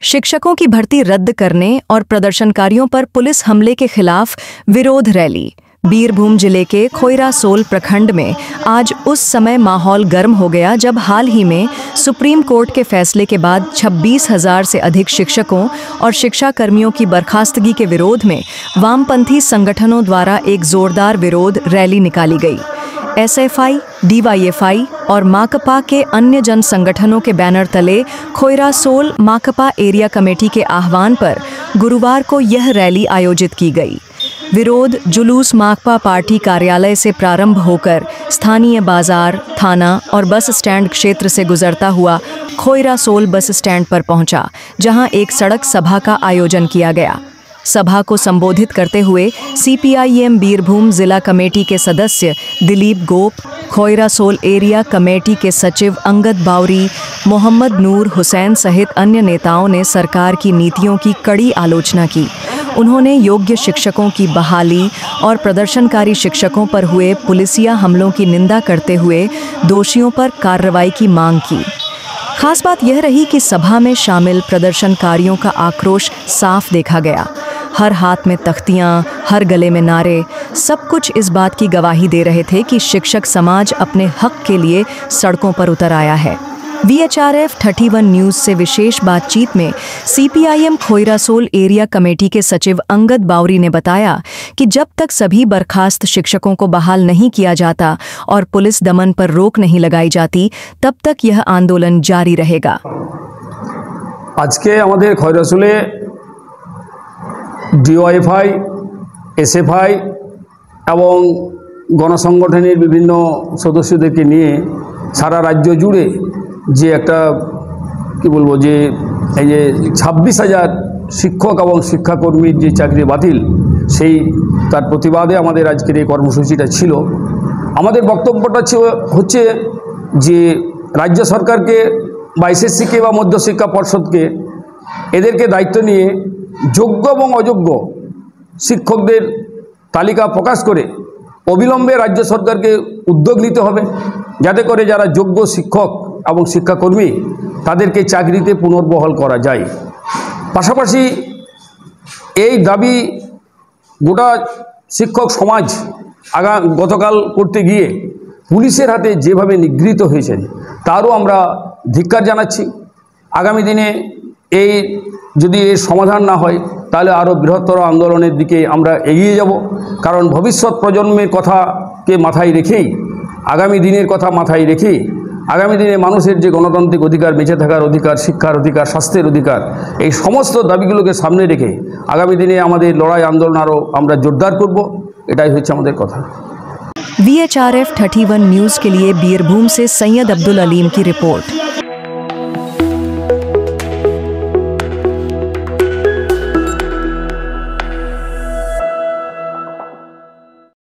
शिक्षकों की भर्ती रद्द करने और प्रदर्शनकारियों पर पुलिस हमले के खिलाफ विरोध रैली। बीरभूम जिले के खोइरासोल प्रखंड में आज उस समय माहौल गर्म हो गया जब हाल ही में सुप्रीम कोर्ट के फैसले के बाद 26,000 से अधिक शिक्षकों और शिक्षा कर्मियों की बर्खास्तगी के विरोध में वामपंथी संगठनों द्वारा एक जोरदार विरोध रैली निकाली गई। एसएफआई, डीवाईएफआई और माकपा के अन्य जन संगठनों के बैनर तले खोइरासोल माकपा एरिया कमेटी के आह्वान पर गुरुवार को यह रैली आयोजित की गई। विरोध जुलूस माकपा पार्टी कार्यालय से प्रारंभ होकर स्थानीय बाजार, थाना और बस स्टैंड क्षेत्र से गुजरता हुआ खोइरासोल बस स्टैंड पर पहुंचा, जहां एक सड़क सभा का आयोजन किया गया। सभा को संबोधित करते हुए सीपीआईएम बीरभूम जिला कमेटी के सदस्य दिलीप गोप, खोइरासोल एरिया कमेटी के सचिव अंगद बावरी, मोहम्मद नूर हुसैन सहित अन्य नेताओं ने सरकार की नीतियों की कड़ी आलोचना की। उन्होंने योग्य शिक्षकों की बहाली और प्रदर्शनकारी शिक्षकों पर हुए पुलिसिया हमलों की निंदा करते हुए दोषियों पर कार्रवाई की मांग की। खास बात यह रही कि सभा में शामिल प्रदर्शनकारियों का आक्रोश साफ देखा गया। हर हाथ में तख्तियां, हर गले में नारे, सब कुछ इस बात की गवाही दे रहे थे कि शिक्षक समाज अपने हक के लिए सड़कों पर उतर आया है। VHRF 31 न्यूज़ से विशेष बातचीत में सीपीआईएम खोइरासोल एरिया कमेटी के सचिव अंगद बावरी ने बताया कि जब तक सभी बर्खास्त शिक्षकों को बहाल नहीं किया जाता और पुलिस दमन पर रोक नहीं लगाई जाती, तब तक यह आंदोलन जारी रहेगा। आज के हमारे खोइरासोले डीवाईएफआई, एसएफआई এবং গণসংগঠনের বিভিন্ন সদস্যদেরকে নিয়ে সারা রাজ্য জুড়ে যে একটা কি বলবো যে এই যে 26,000 শিক্ষক এবং শিক্ষাকর্মীর যে চাকরি বাতিল, সেই তার প্রতিবাদে আমাদের আজকের এই কর্মসূচিটা ছিল। আমাদের বক্তব্যটা হচ্ছে যে রাজ্য সরকারকে বা এসএসসিকে বা মধ্যশিক্ষা পর্ষদকে এদেরকে দায়িত্ব নিয়ে যোগ্য এবং অযোগ্য শিক্ষকদের তালিকা প্রকাশ করে অবিলম্বে রাজ্য সরকারকে উদ্যোগ নিতে হবে, যাতে করে যারা যোগ্য শিক্ষক এবং শিক্ষাকর্মী তাদেরকে চাকরিতে পুনর্বহাল করা যায়। পাশাপাশি এই দাবি গোটা শিক্ষক সমাজ গতকাল করতে গিয়ে পুলিশের হাতে যেভাবে নিগৃহীত হয়েছেন তারও আমরা ধিক্কার জানাচ্ছি। আগামী দিনে এই যদি এর সমাধান না হয় তাহলে আরও বৃহত্তর আন্দোলনের দিকে আমরা এগিয়ে যাব। কারণ ভবিষ্যৎ প্রজন্মের কথাকে মাথায় রেখেই, আগামী দিনের কথা মাথায় রেখেই আগামী দিনে মানুষের যে গণতান্ত্রিক অধিকার, বেঁচে থাকার অধিকার, শিক্ষার অধিকার, স্বাস্থ্যের অধিকার, এই সমস্ত দাবিগুলোকে সামনে রেখে আগামী দিনে আমাদের লড়াই আন্দোলন আরও আমরা জোরদার করব। এটাই হচ্ছে আমাদের কথা। VHRF 31 न्यूज़ के लिए बीरभूम से सैयद अब्दुल अलीम की रिपोर्ट।